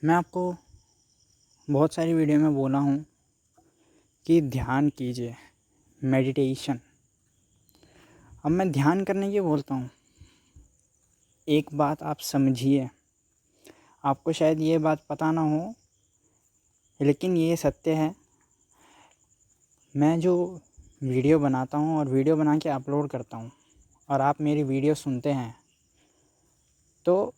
मैं आपको बहुत सारी वीडियो में बोला हूँ कि ध्यान कीजिए, मेडिटेशन। अब मैं ध्यान करने की बोलता हूँ। एक बात आप समझिए, आपको शायद ये बात पता ना हो, लेकिन ये सत्य है। मैं जो वीडियो बनाता हूँ और वीडियो बना के अपलोड करता हूँ और आप मेरी वीडियो सुनते हैं, तो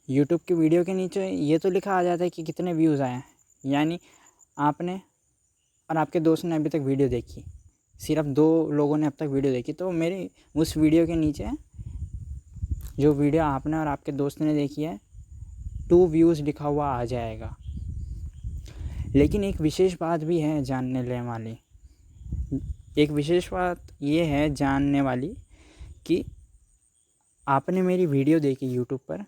यूट्यूब की वीडियो के नीचे ये तो लिखा आ जाता है कि कितने व्यूज़ आए हैं। यानी आपने और आपके दोस्त ने अभी तक वीडियो देखी, सिर्फ 2 लोगों ने अब तक वीडियो देखी, तो मेरी उस वीडियो के नीचे जो वीडियो आपने और आपके दोस्त ने देखी है 2 व्यूज़ लिखा हुआ आ जाएगा। लेकिन एक विशेष बात भी है जानने लेने वाली। एक विशेष बात ये है जानने वाली कि आपने मेरी वीडियो देखी यूट्यूब पर,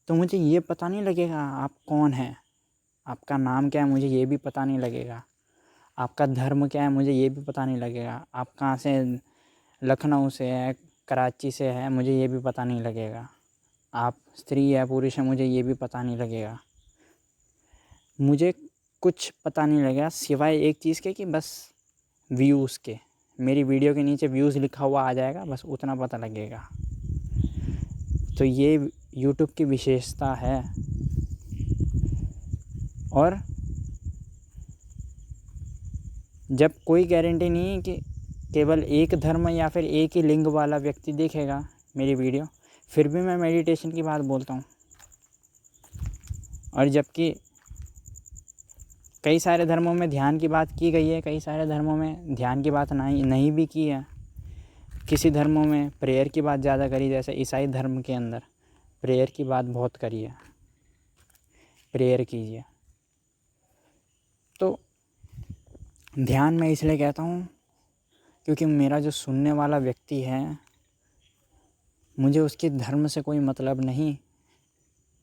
तो मुझे ये पता नहीं लगेगा आप कौन हैं, आपका नाम क्या है मुझे ये भी पता नहीं लगेगा, आपका धर्म क्या है मुझे ये भी पता नहीं लगेगा, आप कहाँ से, लखनऊ से है, कराची से है, मुझे ये भी पता नहीं लगेगा, आप स्त्री है पुरुष है मुझे ये भी पता नहीं लगेगा। मुझे कुछ पता नहीं लगेगा सिवाय एक चीज़ के कि बस व्यूज़ के। मेरी वीडियो के नीचे व्यूज़ लिखा हुआ आ जाएगा, बस उतना पता लगेगा। तो ये यूट्यूब की विशेषता है। और जब कोई गारंटी नहीं है कि केवल एक धर्म या फिर एक ही लिंग वाला व्यक्ति देखेगा मेरी वीडियो, फिर भी मैं मेडिटेशन की बात बोलता हूँ। और जबकि कई सारे धर्मों में ध्यान की बात की गई है, कई सारे धर्मों में ध्यान की बात नहीं भी की है। किसी धर्मों में प्रेयर की बात ज़्यादा करी, जैसे ईसाई धर्म के अंदर प्रेयर की बात बहुत करी है, प्रेयर कीजिए। तो ध्यान मैं इसलिए कहता हूँ क्योंकि मेरा जो सुनने वाला व्यक्ति है, मुझे उसके धर्म से कोई मतलब नहीं,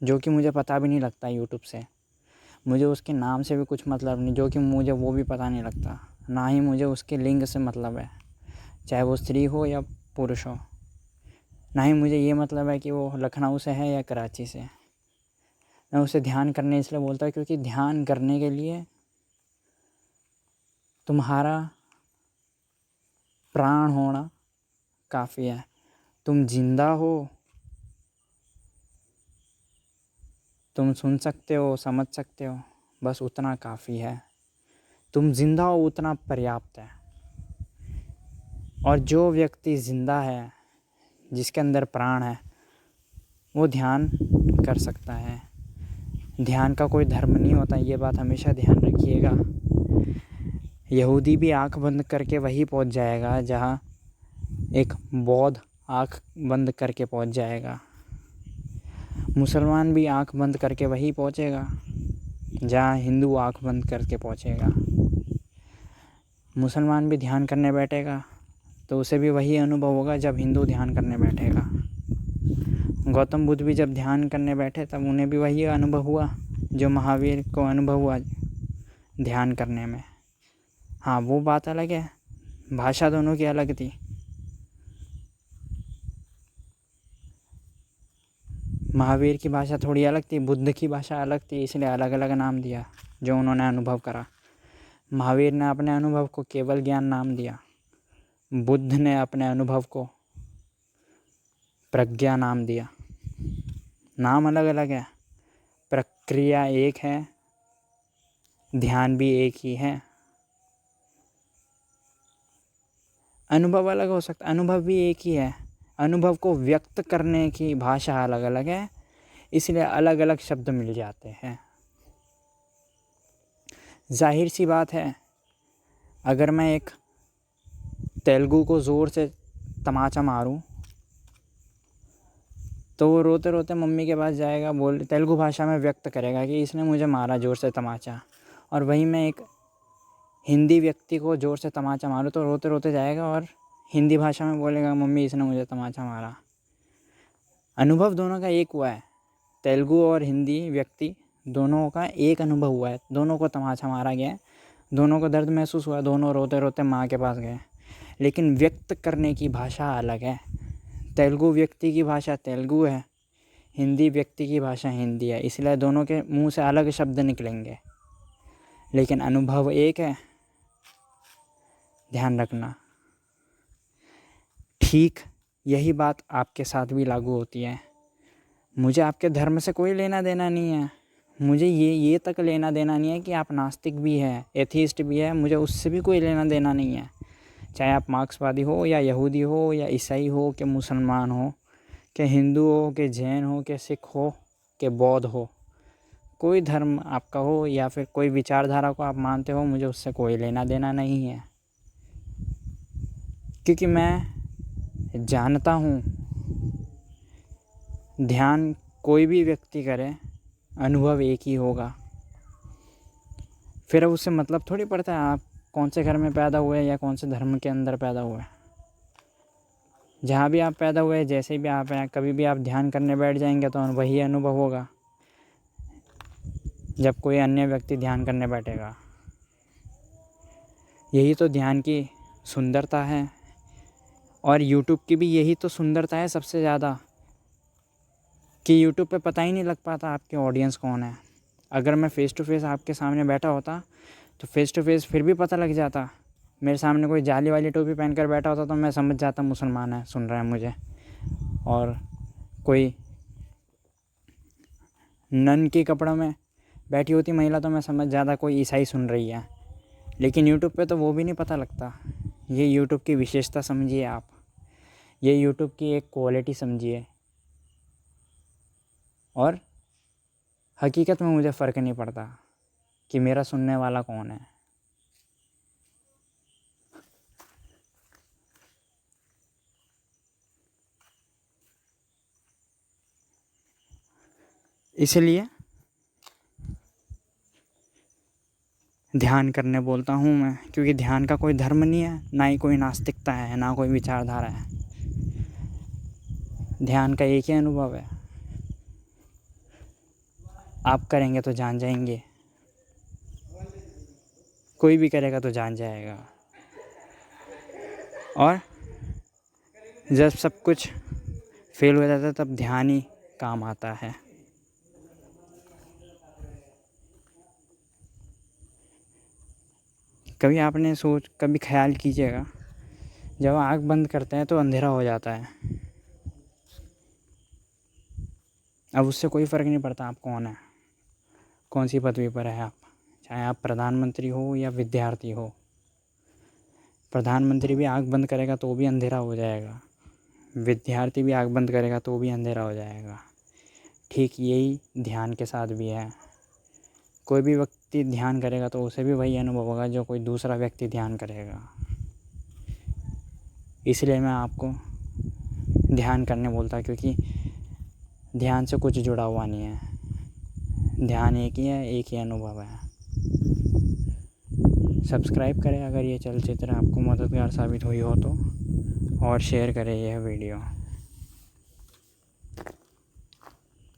जो कि मुझे पता भी नहीं लगता यूट्यूब से। मुझे उसके नाम से भी कुछ मतलब नहीं, जो कि मुझे वो भी पता नहीं लगता। ना ही मुझे उसके लिंग से मतलब है, चाहे वो स्त्री हो या पुरुष हो। ना ही मुझे ये मतलब है कि वो लखनऊ से है या कराची से। मैं उसे ध्यान करने इसलिए बोलता हूँ क्योंकि ध्यान करने के लिए तुम्हारा प्राण होना काफ़ी है। तुम जिंदा हो, तुम सुन सकते हो, समझ सकते हो, बस उतना काफ़ी है। तुम जिंदा हो उतना पर्याप्त है। और जो व्यक्ति ज़िंदा है, जिसके अंदर प्राण है, वो ध्यान कर सकता है। ध्यान का कोई धर्म नहीं होता, ये बात हमेशा ध्यान रखिएगा। यहूदी भी आँख बंद करके वहीं पहुंच जाएगा जहां एक बौद्ध आँख बंद करके पहुंच जाएगा। मुसलमान भी आँख बंद करके वहीं पहुंचेगा जहां हिंदू आँख बंद करके पहुंचेगा। मुसलमान भी ध्यान करने बैठेगा तो उसे भी वही अनुभव होगा जब हिंदू ध्यान करने बैठेगा। गौतम बुद्ध भी जब ध्यान करने बैठे तब उन्हें भी वही अनुभव हुआ जो महावीर को अनुभव हुआ ध्यान करने में। हाँ, वो बात अलग है, भाषा दोनों की अलग थी। महावीर की भाषा थोड़ी अलग थी, बुद्ध की भाषा अलग थी, इसलिए अलग अलग नाम दिया जो उन्होंने अनुभव करा। महावीर ने अपने अनुभव को केवल ज्ञान नाम दिया, बुद्ध ने अपने अनुभव को प्रज्ञा नाम दिया। नाम अलग अलग है, प्रक्रिया एक है, ध्यान भी एक ही है। अनुभव अलग हो सकता, अनुभव भी एक ही है, अनुभव को व्यक्त करने की भाषा अलग अलग है, इसलिए अलग अलग शब्द मिल जाते हैं। जाहिर सी बात है, अगर मैं एक तेलुगु को ज़ोर से तमाचा मारूं तो वो रोते रोते मम्मी के पास जाएगा, बोल तेलुगु भाषा में व्यक्त करेगा कि इसने मुझे मारा ज़ोर से तमाचा। और वहीं मैं एक हिंदी व्यक्ति को ज़ोर से तमाचा मारूं तो रोते रोते जाएगा और हिंदी भाषा में बोलेगा मम्मी इसने मुझे तमाचा मारा। अनुभव दोनों का एक हुआ है, तेलुगु और हिंदी व्यक्ति दोनों का एक अनुभव हुआ है, दोनों को तमाचा मारा गया है, दोनों को दर्द महसूस हुआ, दोनों रोते रोते माँ के पास गए। लेकिन व्यक्त करने की भाषा अलग है। तेलुगु व्यक्ति की भाषा तेलुगु है, हिंदी व्यक्ति की भाषा हिंदी है, इसलिए दोनों के मुंह से अलग शब्द निकलेंगे, लेकिन अनुभव एक है। ध्यान रखना। ठीक यही बात आपके साथ भी लागू होती है। मुझे आपके धर्म से कोई लेना देना नहीं है। मुझे ये तक लेना देना नहीं है कि आप नास्तिक भी है, एथीस्ट भी है, मुझे उससे भी कोई लेना देना नहीं है। चाहे आप मार्क्सवादी हो या यहूदी हो या ईसाई हो कि मुसलमान हो कि हिंदू हो कि जैन हो कि सिख हो कि बौद्ध हो, कोई धर्म आपका हो या फिर कोई विचारधारा को आप मानते हो, मुझे उससे कोई लेना देना नहीं है। क्योंकि मैं जानता हूँ ध्यान कोई भी व्यक्ति करे, अनुभव एक ही होगा। फिर उससे मतलब थोड़ी पड़ता है आप कौन से घर में पैदा हुए या कौन से धर्म के अंदर पैदा हुए। जहाँ भी आप पैदा हुए, जैसे भी आप हैं, कभी भी आप ध्यान करने बैठ जाएंगे तो वही अनुभव होगा जब कोई अन्य व्यक्ति ध्यान करने बैठेगा। यही तो ध्यान की सुंदरता है, और यूट्यूब की भी यही तो सुंदरता है सबसे ज़्यादा, कि यूट्यूब पे पता ही नहीं लग पाता आपके ऑडियंस कौन है। अगर मैं फ़ेस टू फेस आपके सामने बैठा होता तो फ़ेस टू फेस फिर भी पता लग जाता। मेरे सामने कोई जाली वाली टोपी पहन कर बैठा होता तो मैं समझ जाता मुसलमान है, सुन रहा है मुझे, और कोई नन के कपड़ों में बैठी होती महिला तो मैं समझ जाता कोई ईसाई सुन रही है। लेकिन यूट्यूब पे तो वो भी नहीं पता लगता। ये यूट्यूब की विशेषता समझिए आप, ये यूट्यूब की एक क्वालिटी समझिए। और हकीकत में मुझे फ़र्क नहीं पड़ता कि मेरा सुनने वाला कौन है। इसलिए ध्यान करने बोलता हूँ मैं, क्योंकि ध्यान का कोई धर्म नहीं है, ना ही कोई नास्तिकता है, ना कोई विचारधारा है। ध्यान का एक ही अनुभव है। आप करेंगे तो जान जाएंगे, कोई भी करेगा तो जान जाएगा। और जब सब कुछ फेल हो जाता है तब ध्यान ही काम आता है। कभी ख्याल कीजिएगा, जब आँख बंद करते हैं तो अंधेरा हो जाता है। अब उससे कोई फ़र्क नहीं पड़ता आप कौन है, कौन सी पदवी पर है आप, चाहे आप प्रधानमंत्री हो या विद्यार्थी हो। प्रधानमंत्री भी आँख बंद करेगा तो भी अंधेरा हो जाएगा, विद्यार्थी भी आँख बंद करेगा तो भी अंधेरा हो जाएगा। ठीक यही ध्यान के साथ भी है। कोई भी व्यक्ति ध्यान करेगा तो उसे भी वही अनुभव होगा जो कोई दूसरा व्यक्ति ध्यान करेगा। इसलिए मैं आपको ध्यान करने बोलता, क्योंकि ध्यान से कुछ जुड़ा हुआ नहीं है। ध्यान एक ही है, एक ही अनुभव है। सब्सक्राइब करें अगर ये चलचित्र आपको मददगार साबित हुई हो तो, और शेयर करें यह वीडियो।